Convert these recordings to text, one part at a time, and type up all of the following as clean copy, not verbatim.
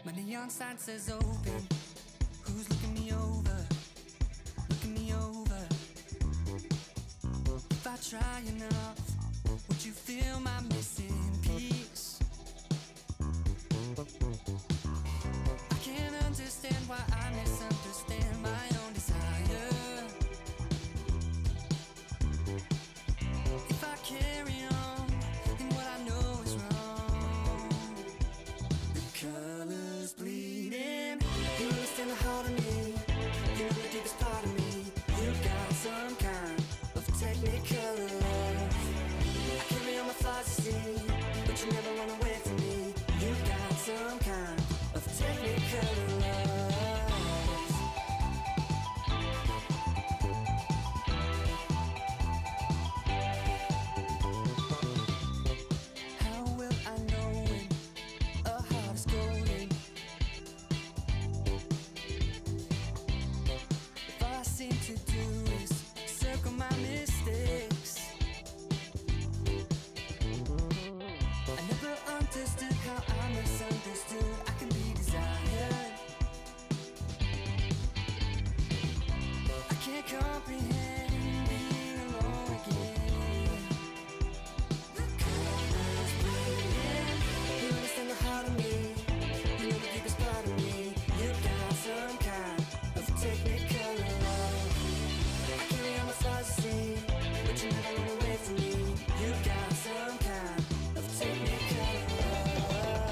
My neon sign says open. Who's looking me over? Looking me over. If I try enough, would you feel my missing piece? I can't understand why I misunderstand my own desire. If I carry on in what I know is wrong, the colors bleeding. You understand the heart of me. You know the deepest part of me. You got some kind of technical love. I carry on my flaws, you see, but you never run away from me. You got some kind of technical love. How will I know when a heart is golden? If all I seem to do is circle my mistakes. I never understood how I misunderstood. I can be desired. I can't comprehend being alone again. The colors bleeding. You understand the heart of me. You know the deepest part of me. You got some kind of technical love. I carry on my flaws, you see, but you never run away from me. You got some kind of technical love.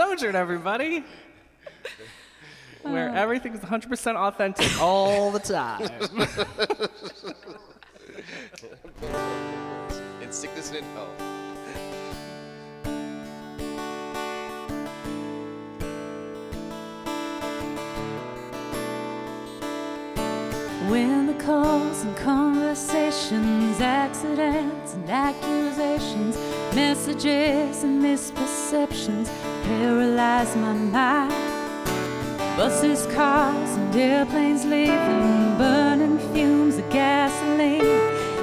Sojourn, everybody. Where everything is 100% authentic all the time. In sickness and in health. When the calls and conversations, accidents and accusations, messages and misperceptions paralyze my mind. Buses, cars, and airplanes leaving, burning fumes of gasoline.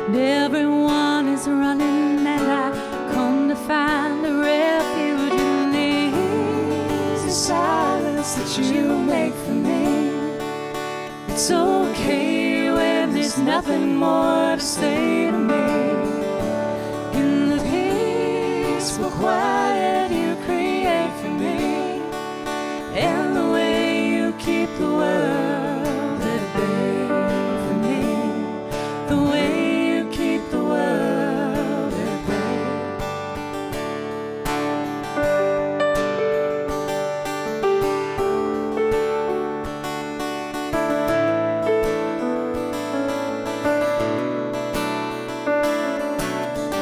And everyone is running, and I come to find a refuge in these. The silence that you make for me. It's okay when there's nothing more to say to me. In the peaceful quiet you create for me, and the way you keep the world at bay for me, the way you keep the world at bay.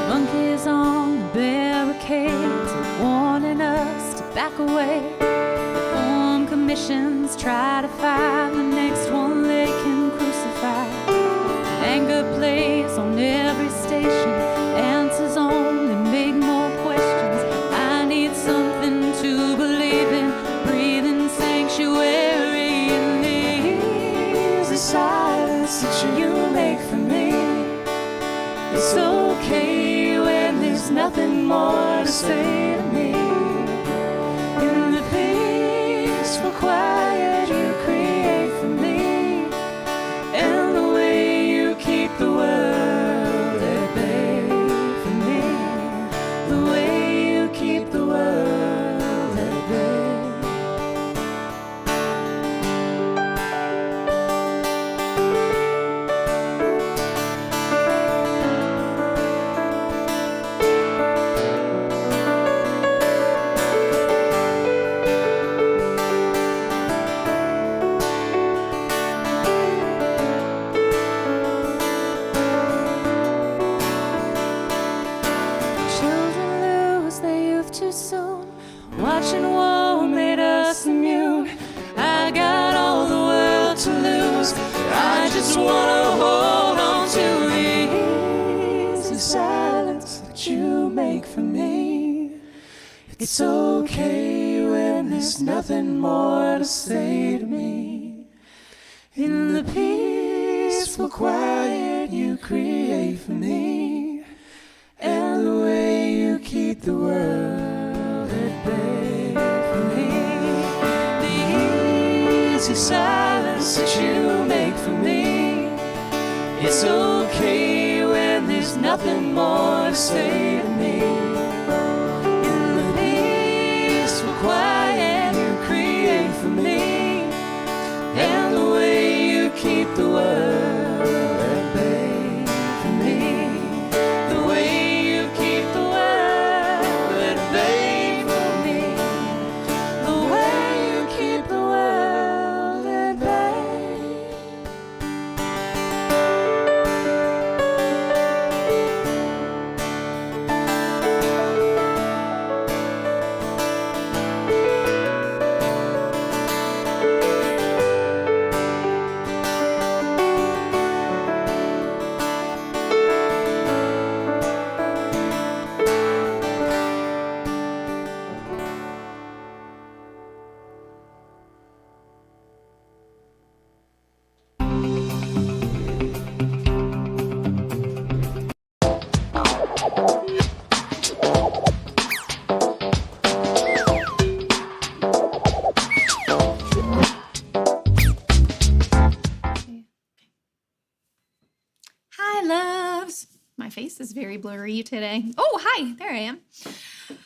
Monkeys on the barricades warning us to back away. Reform commissions try to find the next one they can crucify. Anger plays on every station, answers only make more questions. I need something to believe in, breathing sanctuary in these. The silence that you make for me. It's okay when there's nothing more to say to me. In the peaceful quiet you create for me, and the way you keep the world at bay for me, the way you keep the world at bay. Children lose their youth too soon. Watching war made us immune. I got all the world to lose. I just wanna hold on to the easy silence that you make for me. It's okay when there's nothing more to say to me. In the peaceful quiet you create for me, and the way you keep the world at bay for me. The easy silence that you make for me. It's okay when there's nothing more to say to me. In the peaceful quiet you create for me, and the way you keep the world at bay for me. The way you keep the world at bay for me. The way you keep the world at bay. Hi, loves. My face is very blurry today. Oh, hi. There I am.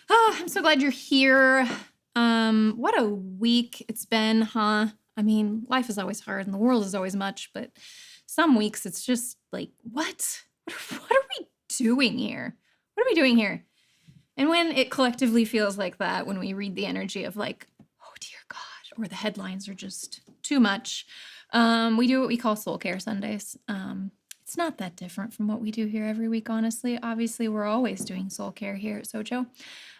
Oh, I'm so glad you're here. What a week it's been, huh? I mean, life is always hard and the world is always much, but some weeks it's just like, what? What are we doing here? What are we doing here? And when it collectively feels like that, when we read the energy of like, oh dear God, or the headlines are just too much, we do what we call Soul Care Sundays. It's not that different from what we do here every week, honestly. Obviously, we're always doing soul care here at Sojo.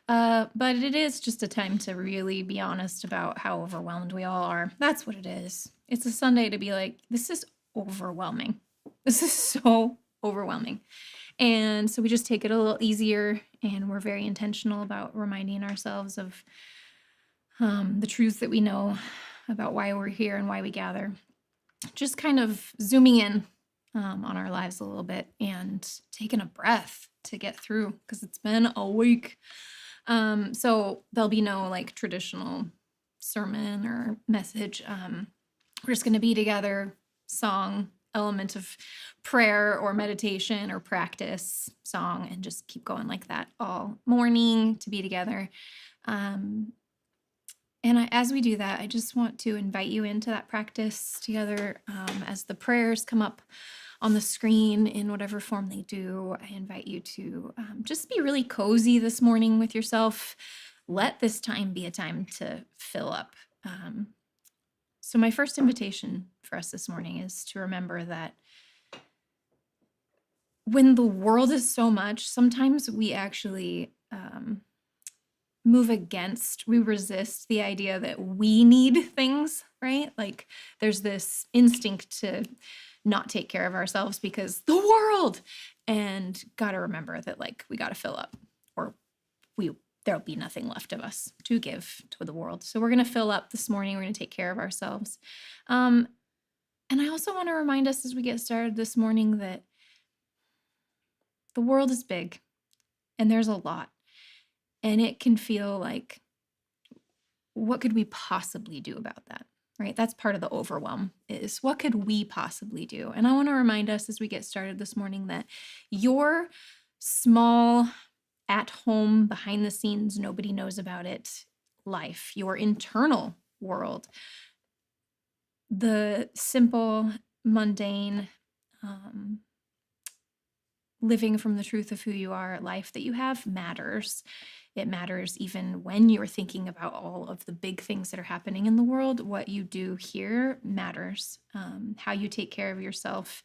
But it is just a time to really be honest about how overwhelmed we all are. That's what it is. It's a Sunday to be like, this is overwhelming. This is so overwhelming. And so we just take it a little easier, and we're very intentional about reminding ourselves of the truths that we know about why we're here and why we gather. Just kind of zooming in on our lives a little bit and taking a breath to get through, because it's been a week. So there'll be no like traditional sermon or message. We're just going to be together, song, element of prayer or meditation or practice, song, and just keep going like that all morning to be together. As we do that, I just want to invite you into that practice together. As the prayers come up on the screen in whatever form they do, I invite you to just be really cozy this morning with yourself. Let this time be a time to fill up. So my first invitation for us this morning is to remember that when the world is so much, sometimes we actually we resist the idea that we need things, right? Like there's this instinct to not take care of ourselves because the world, and got to remember that like we got to fill up, or there'll be nothing left of us to give to the world. So we're going to fill up this morning. We're going to take care of ourselves. And I also want to remind us as we get started this morning that the world is big and there's a lot, and it can feel like, what could we possibly do about that? Right? That's part of the overwhelm, is what could we possibly do? And I want to remind us as we get started this morning that your small, at home, behind the scenes, nobody knows about it life, your internal world, the simple, mundane, living from the truth of who you are life that you have matters. It matters even when you're thinking about all of the big things that are happening in the world. What you do here matters. How you take care of yourself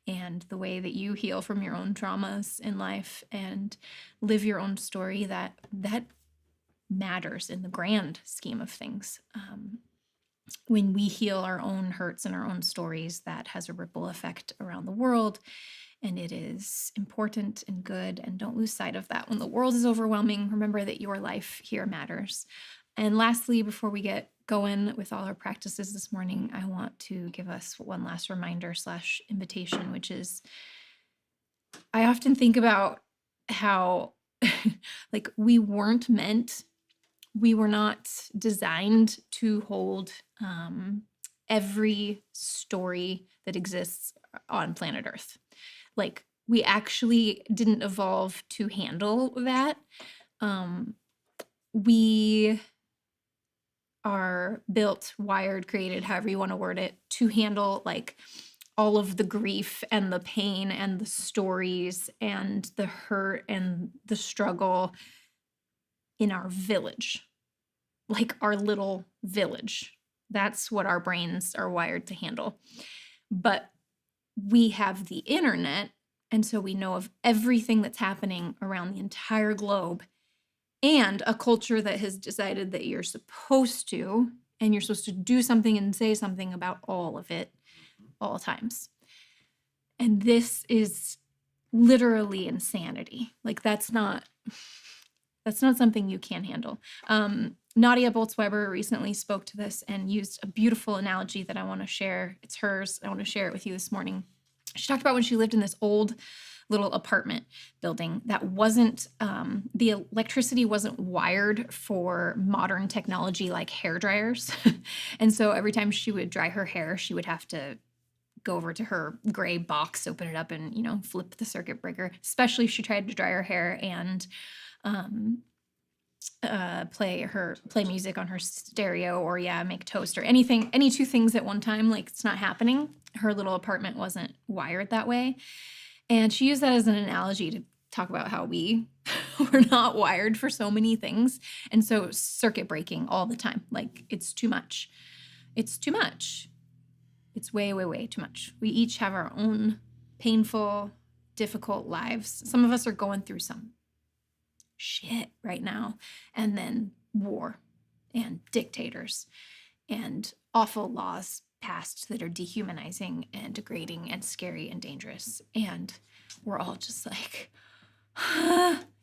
and the way that you heal from your own traumas in life and live your own story, that matters in the grand scheme of things. When we heal our own hurts and our own stories, that has a ripple effect around the world. And it is important and good. And don't lose sight of that. When the world is overwhelming, remember that your life here matters. And lastly, before we get going with all our practices this morning, I want to give us one last reminder / invitation, which is, I often think about how like we were not designed to hold every story that exists on planet Earth. Like we actually didn't evolve to handle that. We are built, wired, created, however you want to word it, to handle like all of the grief and the pain and the stories and the hurt and the struggle in our village, like our little village. That's what our brains are wired to handle. But we have the internet, and so we know of everything that's happening around the entire globe, and a culture that has decided that you're supposed to do something and say something about all of it, all times. And this is literally insanity. Like that's not something you can handle. Nadia Bolz-Weber recently spoke to this and used a beautiful analogy that I want to share. It's hers. I want to share it with you this morning. She talked about when she lived in this old little apartment building that wasn't, the electricity wasn't wired for modern technology like hair dryers. And so every time she would dry her hair, she would have to go over to her gray box, open it up and, flip the circuit breaker, especially if she tried to dry her hair and play music on her stereo or make toast or anything, any two things at one time. Like it's not happening. Her little apartment wasn't wired that way. And she used that as an analogy to talk about how we We're not wired for so many things. And so circuit breaking all the time. Like, it's too much. It's too much. It's way, way, way too much. We each have our own painful, difficult lives. Some of us are going through some shit right now. And then war and dictators and awful laws passed that are dehumanizing and degrading and scary and dangerous. And we're all just like,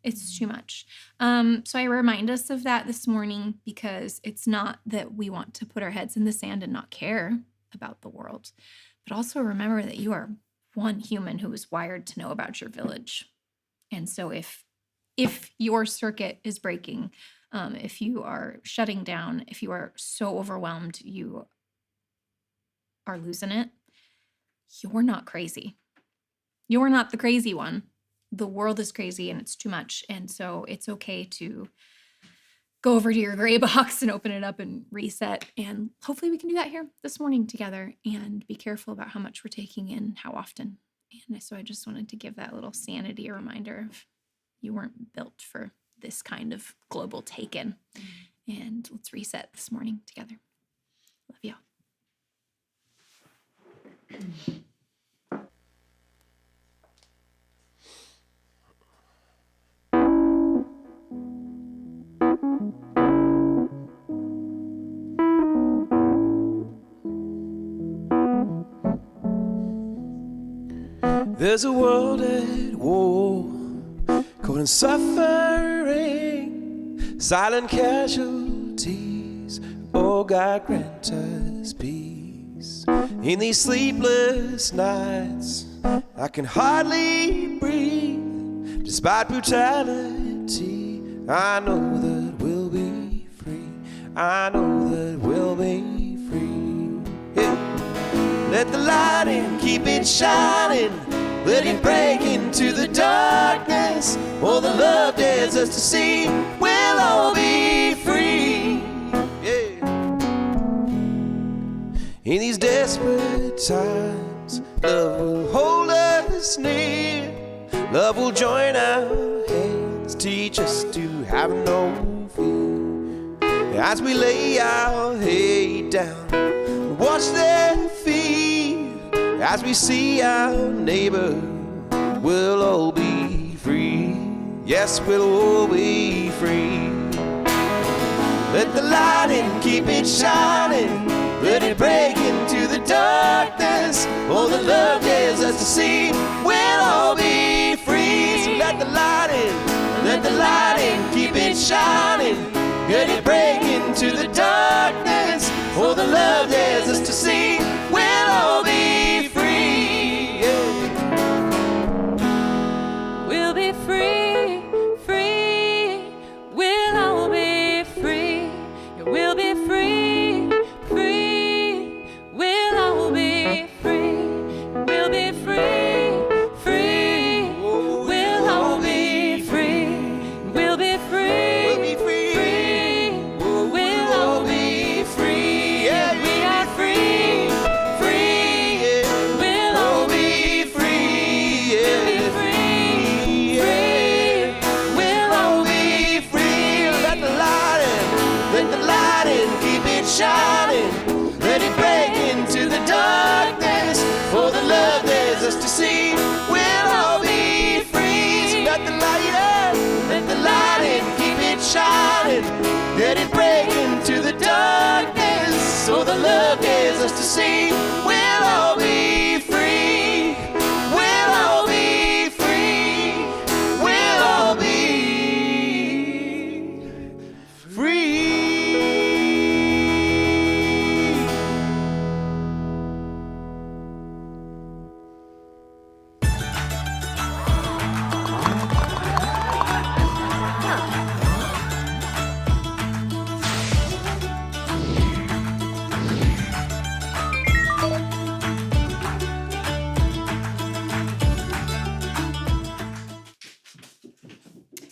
it's too much. So I remind us of that this morning, because it's not that we want to put our heads in the sand and not care about the world, but also remember that you are one human who is wired to know about your village. And so if your circuit is breaking, if you are shutting down, if you are so overwhelmed, you are losing it, you're not crazy. You're not the crazy one. The world is crazy and it's too much. And so it's okay to go over to your gray box and open it up and reset. And hopefully we can do that here this morning together, and be careful about how much we're taking in, how often. And so I just wanted to give that little sanity reminder of you weren't built for this kind of global take-in. And let's reset this morning together. Love y'all. There's a world at war, cold and suffering, silent casualties. Oh, God, grant us peace. In these sleepless nights, I can hardly breathe. Despite brutality, I know that we'll be free. I know that we'll be free. Yeah. Let the light in, keep it shining. Let it break into the darkness. Oh, the love dares us to see. We'll all be free. Yeah. In these desperate times, love will hold us near. Love will join our hands, teach us to have no fear. As we lay our head down and watch their feet, as we see our neighbor, we'll all be free. Yes, we'll all be free. Let the light in, keep it shining. Let it break into the darkness. Oh, the love dares us to see. We'll all be free. So let the light in, keep it shining. Let it break into the darkness. Oh, the love dares us to see. We'll all be free. Yeah. We'll be free, free. We'll all be free. Yeah, we'll be free, free. We'll all be free. We'll be free, free. We'll all be free. We'll be free, We'll be free. free. We'll all be free. Yeah, We are free, free. Yeah. We'll all be free. We'll be Yeah. free, free. We'll all be free. Let the light in, keep it shining. Let it break into the darkness. For the love dares us to see. We'll all be free. So let the light in, keep it shining. Let it break into the darkness. So the love dares us to see. We'll all be free. We'll all be free. We'll all be free.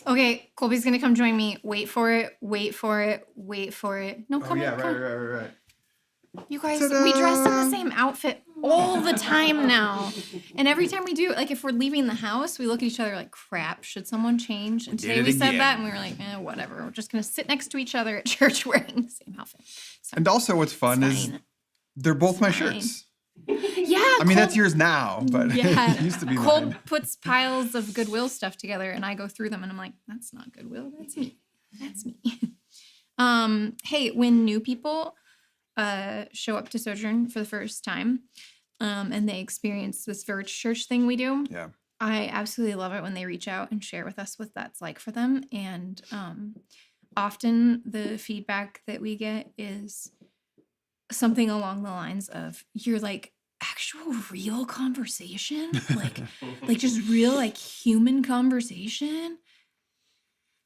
Okay, Colby's gonna come join me. Wait for it. Wait for it. Wait for it. No, come on. Come. right. You guys, we dressed in the same outfit. all the time now. And every time we do, like if we're leaving the house, we look at each other like, crap, should someone change? And today we said that and we were like, whatever. We're just going to sit next to each other at church wearing the same outfit. So, And also what's fun is they're both my fine. shirts. Yeah. I mean, that's yours now, but Yeah. it used to be Cole mine. puts piles of Goodwill stuff together and I go through them and I'm like, that's not Goodwill, that's me. That's me. Hey, when new people show up to Sojourn for the first time and they experience this virtual church thing we do, Yeah. I absolutely love it when they reach out and share with us what that's like for them. And often the feedback that we get is something along the lines of, you're like actual real conversation, like just real like human conversation,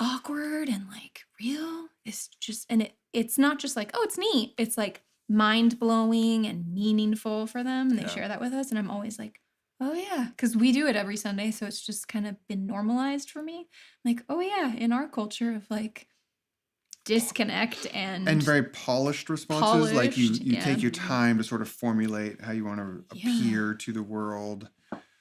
awkward and like real. It's just, and it's not just like, oh, it's neat. It's like mind blowing and meaningful for them. And they share that with us. And I'm always like, oh yeah, because we do it every Sunday. So it's just kind of been normalized for me. Like, oh yeah, in our culture of like disconnect and very polished responses. Like you yeah. take your time to sort of formulate how you want to appear to the world.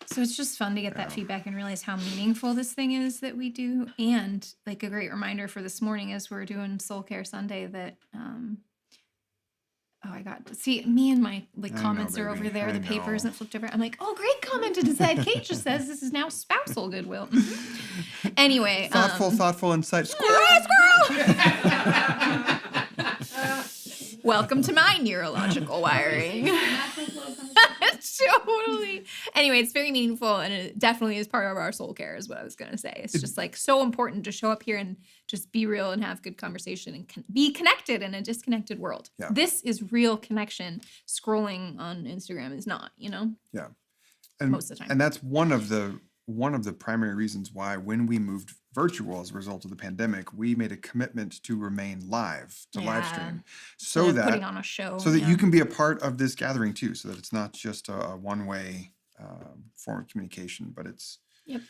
So it's just fun to get that feedback and realize how meaningful this thing is that we do. And like a great reminder for this morning as we're doing Soul Care Sunday that, I got to see me and my comments are over baby. there. I The paper know. isn't flipped over. I'm like, oh, great comment inside. Kate just says this is now spousal Goodwill. Anyway. Thoughtful insight. Squirrel! Welcome to my neurological wiring. Totally. Anyway, it's very meaningful and it definitely is part of our soul care is what I was going to say. It's just like so important to show up here and just be real and have good conversation and be connected in a disconnected world. Yeah. This is real connection. Scrolling on Instagram is not, Yeah. And, most of the time. And that's one of the primary reasons why when we moved virtual as a result of the pandemic, we made a commitment to remain live stream so that putting on a show. so that you can be a part of this gathering too, so that it's not just a one-way form of communication, but it's Yep.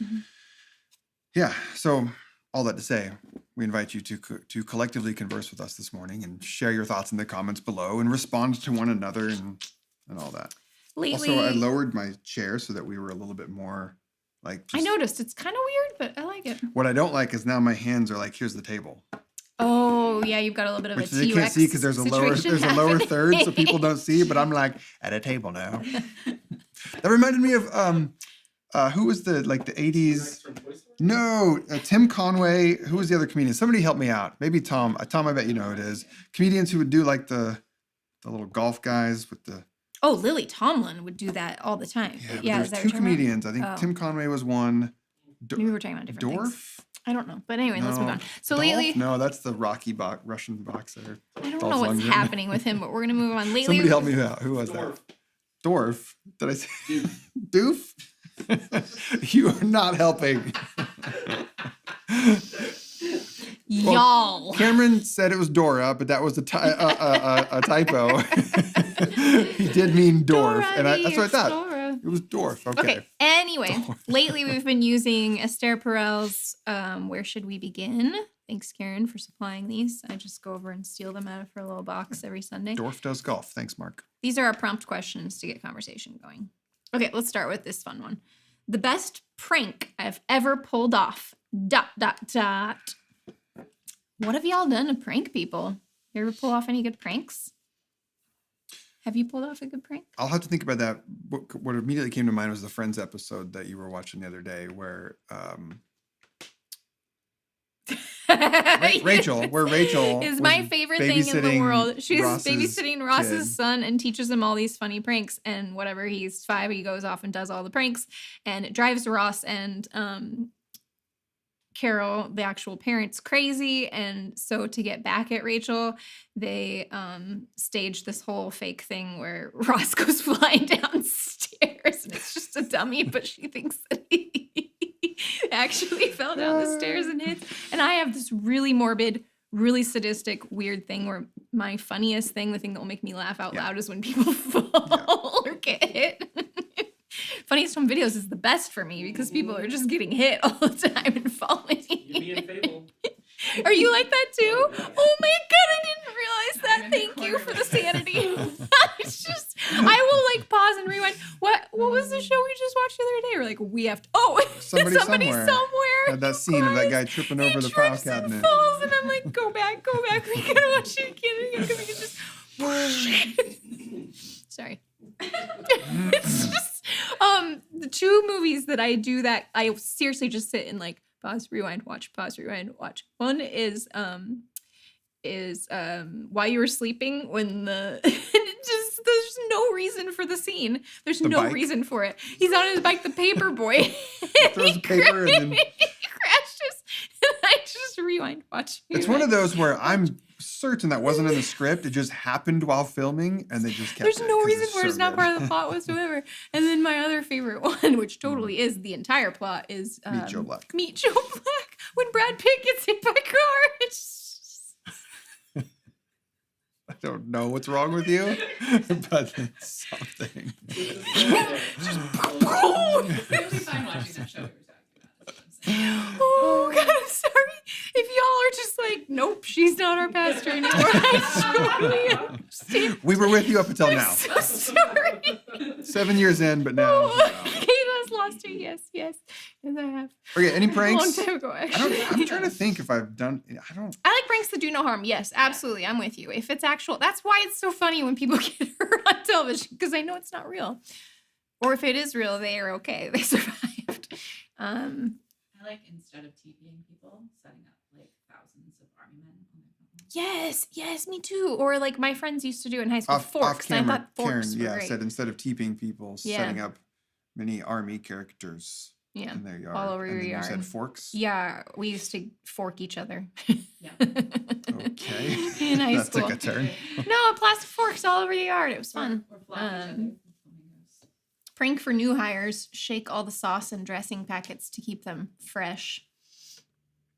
yeah. So all that to say, we invite you to collectively converse with us this morning and share your thoughts in the comments below and respond to one another and all that. Lately, Also, I lowered my chair so that we were a little bit more like. I noticed it's kind of weird, but I like it. What I don't like is now my hands are like, here's the table, Oh yeah, you've got a little bit of which a they TUX can't see because there's a lower situation third, so people don't see. But I'm like at a table now. That reminded me of who was the 80s? No, Tim Conway. Who was the other comedian? Somebody help me out. Maybe Tom. Tom, I bet you know who it is. Comedians who would do like the little golf guys with the. Oh, Lily Tomlin would do that all the time. Yeah, is there's that two what you're talking about? comedians. I think Oh. Tim Conway was one. Maybe we're talking about different things. Dorf? I don't know. But anyway, let's move No. on. So Dolph? lately, No, that's the Rocky Russian boxer. I don't Dolph know what's Lundgren. happening with him, but we're going to move on. Lately, Somebody help me out. Who was that? Dorf. Did I say Doof? You are not helping. y'all. Cameron said it was Dora, but that was a typo. He did mean Dorf, Dora and the that's what I thought. Explorer. It was Dorf. Okay. Anyway, lately we've been using Esther Perel's Where Should We Begin? Thanks, Karen, for supplying these. I just go over and steal them out of her little box every Sunday. Dorf does golf. Thanks, Mark. These are our prompt questions to get conversation going. Okay, let's start with this fun one. The best prank I've ever pulled off. ... What have y'all done to prank people? You ever pull off any good pranks? Have you pulled off a good prank? I'll have to think about that. What immediately came to mind was the Friends episode that you were watching the other day, where Rachel is my was favorite thing in the world. She's Ross's babysitting Ross's kid. son and teaches him all these funny pranks. And whatever, he's 5, he goes off and does all the pranks. And it drives Ross and Carol, the actual parents, crazy. And so to get back at Rachel, they stage this whole fake thing where Ross goes flying downstairs and it's just a dummy, but she thinks that he actually fell down the stairs and hit. And I have this really morbid, really sadistic, weird thing where my funniest thing, the thing that will make me laugh out loud, is when people fall or get hit. Funniest home videos is the best for me because people are just getting hit all the time and falling. You, me, and Fable. Are you like that too? Oh my god, I didn't realize is that? Thank you for the sanity. It's just, I will like pause and rewind. What was the show we just watched the other day? We're like, we have to, Somebody somewhere. Had that scene of that guy tripping over the file cabinet. And falls, and I'm like, go back. We gotta watch it again because we can just. Sorry. It's just the two movies that I do that I seriously just sit and like pause, rewind, watch, pause, rewind, watch. One is While You Were Sleeping, when just there's no reason for the scene. There's no reason for it. He's on his bike, the paper boy. Throws paper and then he crashes. And I just rewind, watch. it's one of those where I'm certain that wasn't in the script. It just happened while filming, and they just kept There's it no 'cause reason it's for it. so It's not good. part of the plot whatsoever. And then my other favorite one, which totally is the entire plot, is Meet Joe Black. Meet Joe Black. When Brad Pitt gets hit by a car, it's I don't know what's wrong with you, but it's something. It'll be fine watching that show we were talking about. oh God, I'm sorry. If y'all are just like, nope, she's not our pastor anymore. I totally understand. We were with you up until I'm now. so sorry. 7 years in, but now. Kate has lost her. Yes, yes I have. Okay, any A long pranks? time ago, actually. I'm trying to think if I've done. I like pranks that do no harm. Yes, absolutely. I'm with you. If it's actual, that's why it's so funny when people get hurt on television, because I know it's not real. Or if it is real, they are okay. They survived. I like, instead of TPing people, setting up like thousands of army men on their phone. Yes, me too. Or like my friends used to do in high school, Off forks. And I camera, thought forks Karen, were great. said instead of TPing people, Yeah. setting up many army characters Yeah, in their yard. all over and your then yard. You said forks. Yeah, we used to fork each other. Yeah. Okay. In high that school. took a turn. No, plastic forks all over the yard. It was fun. Or flog each other with flamingos. Prank for new hires, shake all the sauce and dressing packets to keep them fresh.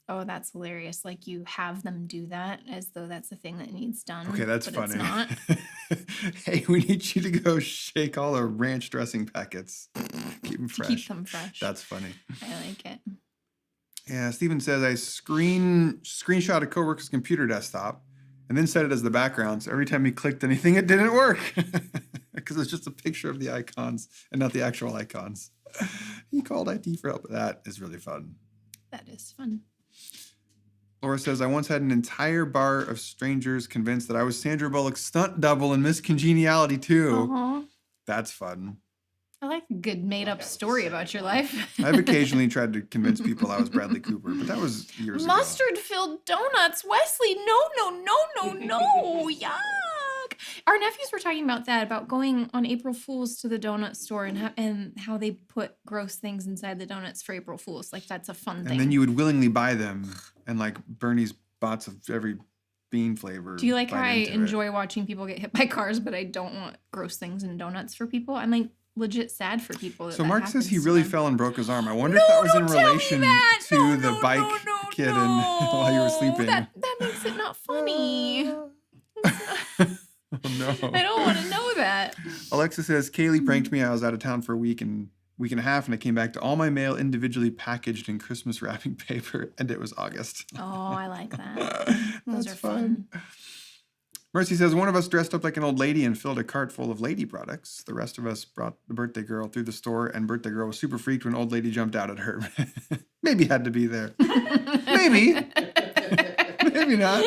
Oh, that's hilarious. Like you have them do that as though that's the thing that needs done. Okay, that's but funny. It's not. Hey, we need you to go shake all the ranch dressing packets. Keep them To fresh. keep them fresh. That's funny. I like it. Yeah, Steven says I screenshot a coworker's computer desktop and then set it as the background. So every time he clicked anything, it didn't work because it's just a picture of the icons and not the actual icons. He called IT for help. That is really fun. That is fun. Laura says I once had an entire bar of strangers convinced that I was Sandra Bullock's stunt double in Miss Congeniality 2. Uh-huh. That's fun. I like a good made-up story about your life. I've occasionally tried to convince people I was Bradley Cooper, but that was years ago. Mustard-filled donuts, Wesley. No. Yuck. Our nephews were talking about that, about going on April Fools to the donut store and how they put gross things inside the donuts for April Fools. Like that's a fun thing. And then you would willingly buy them, and like Bernie's bots of every bean flavor. Do you like how bite I into it. enjoy watching people get hit by cars, but I don't want gross things in donuts for people? I'm like legit sad for people. That So that Mark says he happens to really them. fell and broke his arm. I wonder if that was in don't tell me relation that. to No, the no, bike no, kid and while you were sleeping. That makes it not funny. Oh no. I don't want to know that. Alexa says Kaylee pranked me. I was out of town for a week and a half, and I came back to all my mail individually packaged in Christmas wrapping paper, and it was August. Oh, I like that. Those That's are fun. Mercy says one of us dressed up like an old lady and filled a cart full of lady products. The rest of us brought the birthday girl through the store, and birthday girl was super freaked when old lady jumped out at her. Maybe had to be there. Maybe. Maybe not.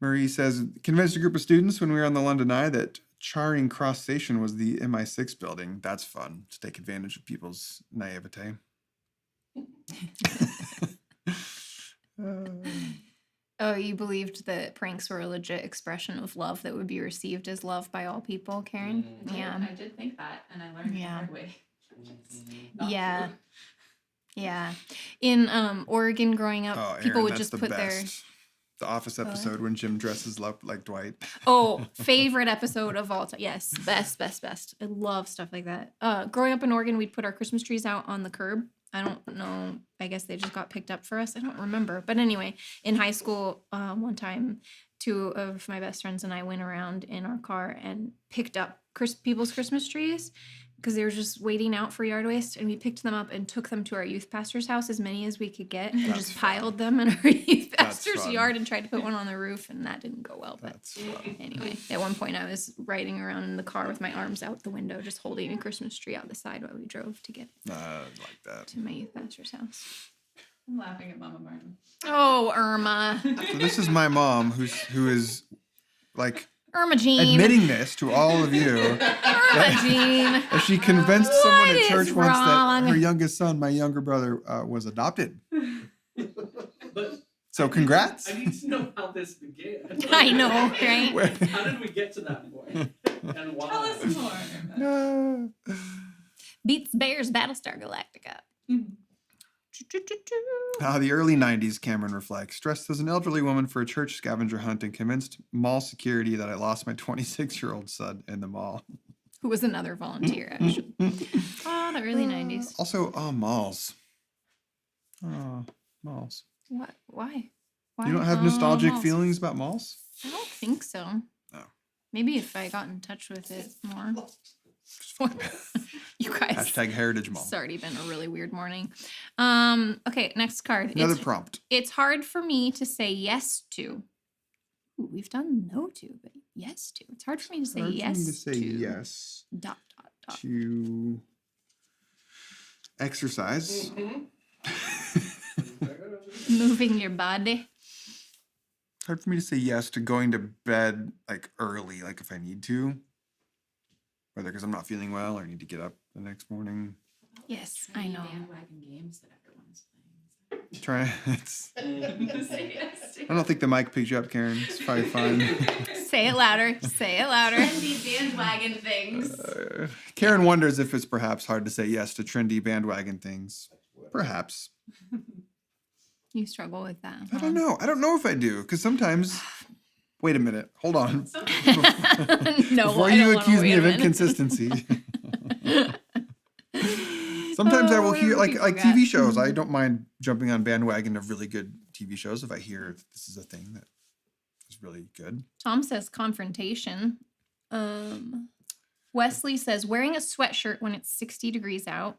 Marie says, convinced a group of students when we were on the London Eye that Charing Cross Station was the MI6 building. That's fun to take advantage of people's naivete. Oh, you believed that pranks were a legit expression of love that would be received as love by all people, Karen? Yeah. I did think that, and I learned the hard way. Not Yeah. true. Yeah. In Oregon growing up, Oh, people Aaron, would that's just the put best. The Office episode when Jim dresses up like Dwight. favorite episode of all time. Yes, best. I love stuff like that. Growing up in Oregon, we'd put our Christmas trees out on the curb. I don't know. I guess they just got picked up for us. I don't remember. But anyway, in high school, one time, two of my best friends and I went around in our car and picked up people's Christmas trees because they were just waiting out for yard waste, and we picked them up and took them to our youth pastor's house, as many as we could get, and just piled them in our youth pastor's fun. yard and tried to put one on the roof, and that didn't go well. But That's fun. anyway, at one point I was riding around in the car with my arms out the window, just holding a Christmas tree out the side while we drove to get Like that. to my youth pastor's house. I'm laughing at Mama Martin. Oh, Irma. So this is my mom, who is like Irma Jean. admitting this to all of you. Irma Jean. As she convinced someone What at church is once that wrong? her youngest son, my younger brother, was adopted. But So congrats. I need to know how this began. I know, right? How did we get to that point? And why? Tell us more. Beats Bears Battlestar Galactica. The early 90s, Cameron reflects, dressed as an elderly woman for a church scavenger hunt and convinced mall security that I lost my 26-year-old son in the mall. Who was another volunteer, actually. Oh, the early 90s. Also, malls. Malls. What? Why? Why? You don't have Oh, nostalgic malls. feelings about malls? I don't think so. No. Maybe if I got in touch with it more. You guys. Hashtag Heritage Mall. It's already been a really weird morning. Okay, next card. Another prompt. It's hard for me to say yes to. Ooh, we've done no to, but yes to. It's hard for me to say Hard for yes me to say yes Dot, dot, dot. to exercise. Moving your body. It's hard for me to say yes to going to bed like early, like if I need to. Whether because I'm not feeling well or need to get up the next morning. Yes, I know. Bandwagon games that everyone is playing. Try it's Say yes to. I don't think the mic picked you up, Karen. It's probably fine. Say it louder. Say it louder. Trendy bandwagon things. Karen wonders if it's perhaps hard to say yes to trendy bandwagon things. Perhaps. You struggle with that. I don't know. I don't know if I do, because sometimes. Wait a minute. Hold on. No, Before I you don't wanna accuse me wait a of minute. inconsistency. Sometimes I will hear like TV shows. I don't mind jumping on bandwagon of really good TV shows if I hear this is a thing that is really good. Tom says confrontation. Wesley says wearing a sweatshirt when it's 60 degrees out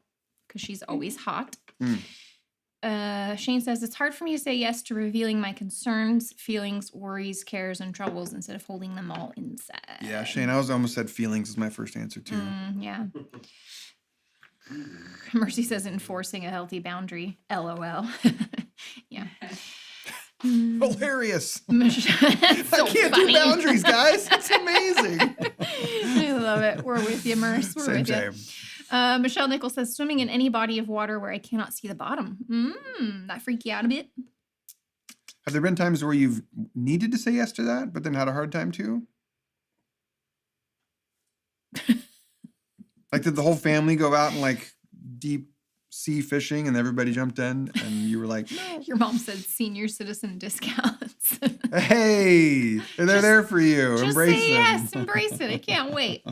because she's always hot. Shane says it's hard for me to say yes to revealing my concerns, feelings, worries, cares, and troubles instead of holding them all inside. Yeah, Shane, I was almost said feelings is my first answer too. Yeah. Mercy says enforcing a healthy boundary. LOL. Yeah. Hilarious. It's so I can't funny. do boundaries, guys. It's amazing. I love it. We're with you, Merce. We're Same, with same. you. Michelle Nichols says swimming in any body of water where I cannot see the bottom. That freak you out a bit. Have there been times where you've needed to say yes to that, but then had a hard time too? Like, did the whole family go out and like deep sea fishing and everybody jumped in and you were like, no. Your mom said senior citizen discounts. Hey, they're there for you. Just Embrace say them. yes, embrace it. I can't wait.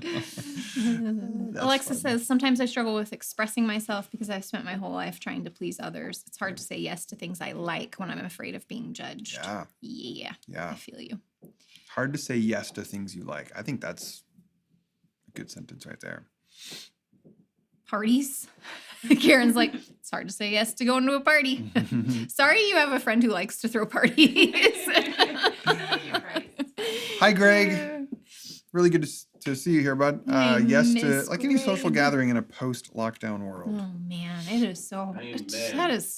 Alexa says, sometimes I struggle with expressing myself because I've spent my whole life trying to please others. It's hard to say yes to things I like when I'm afraid of being judged. Yeah. Yeah. I Yeah. feel you. Hard to say yes to things you like. I think that's a good sentence right there. Parties. Karen's like, it's hard to say yes to going to a party. Sorry you have a friend who likes to throw parties. Hi, Greg. Really good to see you here, bud. I Yes to miss like any social Greg. gathering in a post-lockdown world. Oh man, it is so. Amen. That is